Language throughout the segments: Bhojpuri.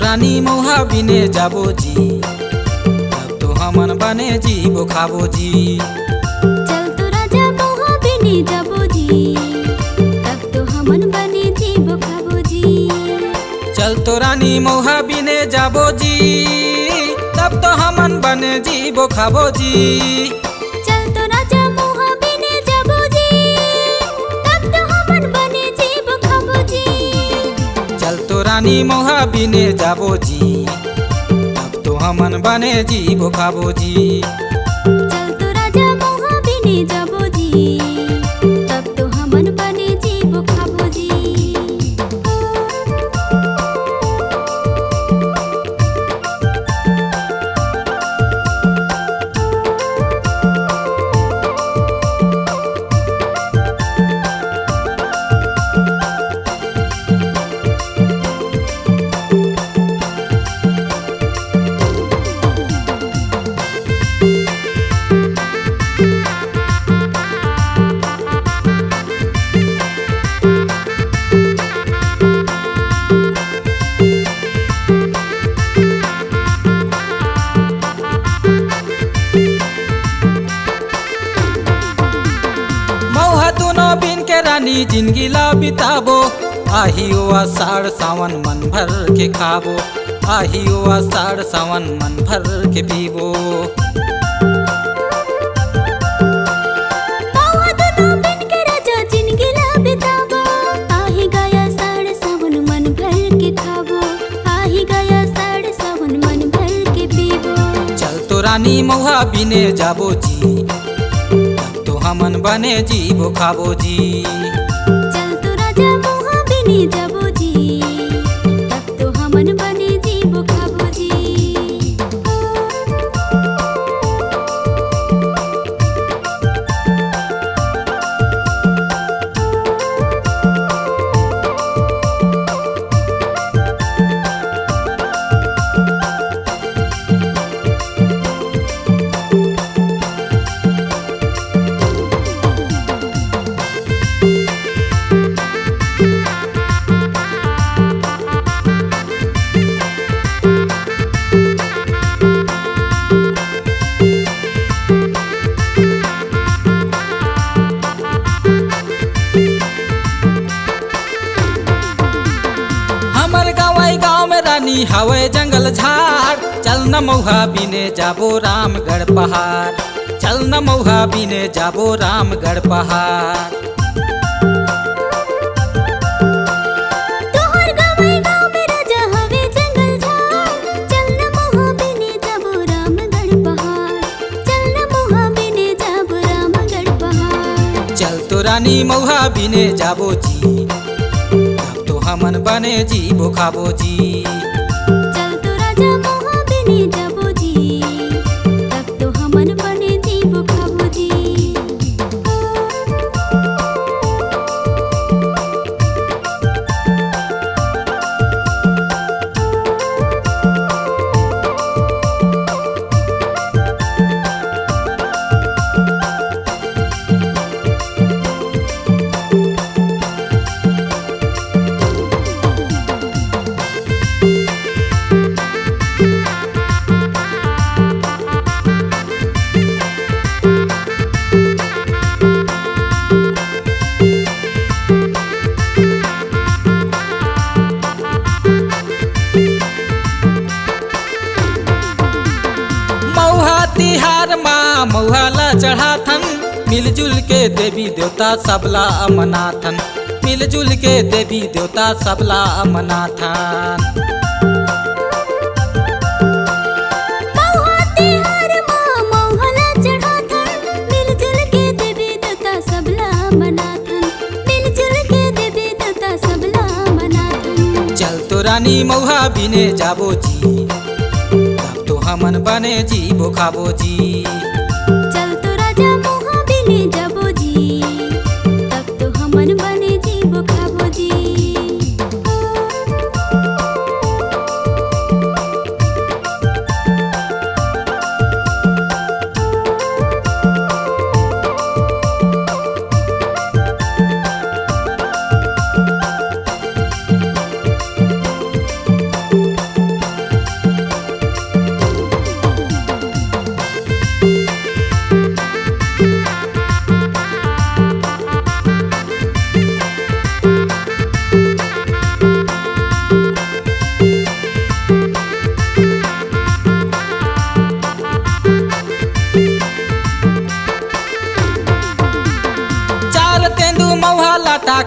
रानी मौहा बिने जाबो जी, तब तो हमन बने जीबो खाबो जी। चल तो राजा मौहा बिने जाबो जी, तब तो हमन बने जीबो खाबो जी। चल तो रानी मौहा बिने जाबो जी, तब तो हमन बने जीबो खाबो जी। चल तो राजा मौहा बिने जाबो जी, तब तो हमन बने जीबो खाबो जी। चल तो रानी मौहा बिने जाबो जी, तब तो हमन बने जीबो खाबो जी। चल तो राजा मौहा बिने जाबो जी, तब तो हमन बने जीबो खाबो जी। बिन के रानी जिंदगी ला बिताबो, आही ओ आषाढ़ सावन मन भर के खाबो, आही ओ आषाढ़ सावन मन भर के पीबो। मौहा दोनों बिन के राजा जिंदगी ला बिताबो, आही गया आषाढ़ सावन मन भर के खाबो, आही गया आषाढ़ सावन मन भर के पीबो। चल तो रानी मौहा बिने जाबो जी, तब तो हमन बने जीबो खाबो जी। चल तो राजा मौहा बिने जाबो जी, तब तो हमन बने जीबो खाबो जी। रानी हवे जंगल झाड़, चल न मौहा बिने जाबो रामगढ़ पहाड़, चल न मौहा बिने जाबो रामगढ़ पहाड़। तोहर गाँव में राजा हवे जंगल झाड़, चल न मौहा बिने जाबो रामगढ़ पहाड़, चल न मौहा बिने जाबो रामगढ़ पहाड़। चल तो रानी मौहा बिने जाबो जी, तब तो हमन बने जीबो खाबो जी। चल तो राजा मौहा बिने जाबो जी, तब तो हमन बने जीबो खाबो जी। तिहार माँ मौहा ला चढ़ाथन, मिलजुल के देवी देवता सबला मनाथन, मिलजुल के देवी देवता सबला मनाथन। मौहा तिहार माँ मौहा ला चढ़ाथन, मिलजुल के देवी देवता सबला मनाथन, मिलजुल के देवी देवता सबला मनाथन। चल तो रानी मौहा बिने जाबो जी, तब तो हमन बने जीबो खाबो जी। चल तो राजा मौहा बिने जाबो जी, तब तो हमन बने जीबो खाबो जी।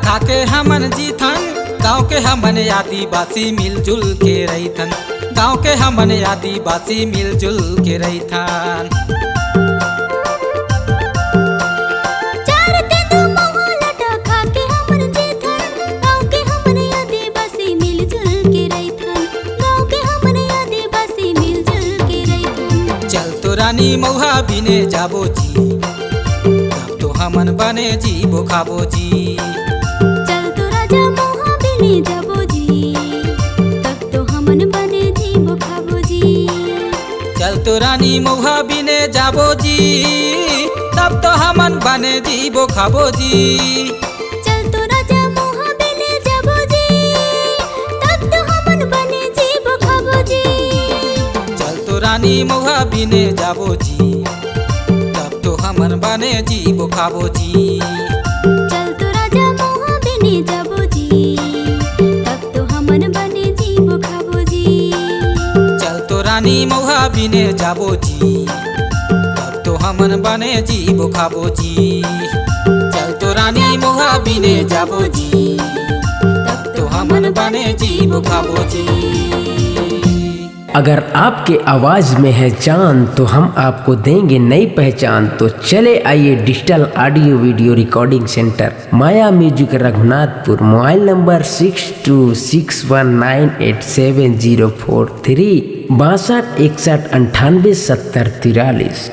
खाके हमन जीथन, गाँव के हमन आदिवासी मिलजुल के रहीथन, गाँव के हमन आदिवासी मिलजुल के रहीथन। चार तेंदू महुआ लटा खाके हमन जीथन, गाँव के हमन आदिवासी मिलजुल के रहीथन, गाँव के हमन आदिवासी मिलजुल के रहीथन। चल तो रानी महुआ बिने जाबो जी, तब तो हमन बने जीबो खाबो जी। चल तो राजा महुआ बिने जाबो जी, तब तो हमन बने जीबो खाबो जी। चल तो रानी महुआ बिने जाबो जी, तब तो हमन बने जीबो खाबो जी। चल तो राजा महुआ बिने जाबो जी, तब तो हमन बने जीबो खाबो जी। चल तो रानी महुआ बिने जाबो जी, तब तो हमन बने जीबो खाबो जी। चल तो राजा महुआ बिने जाबो जी, तब तो हमन बने जीबो खाबो जी। चल तो रानी महुआ बिने जाबो जी, तब तो हमन बने जीबो खाबो जी। चल तो रानी महुआ बिने जाबो जी, तब तो हमन बने जीबो खाबो जी। अगर आपके आवाज में है जान तो हम आपको देंगे नई पहचान। तो चले आइए digital audio video recording centre Maya music Raghunathpur. Mobile number 6261987043 62 61 98 70 43।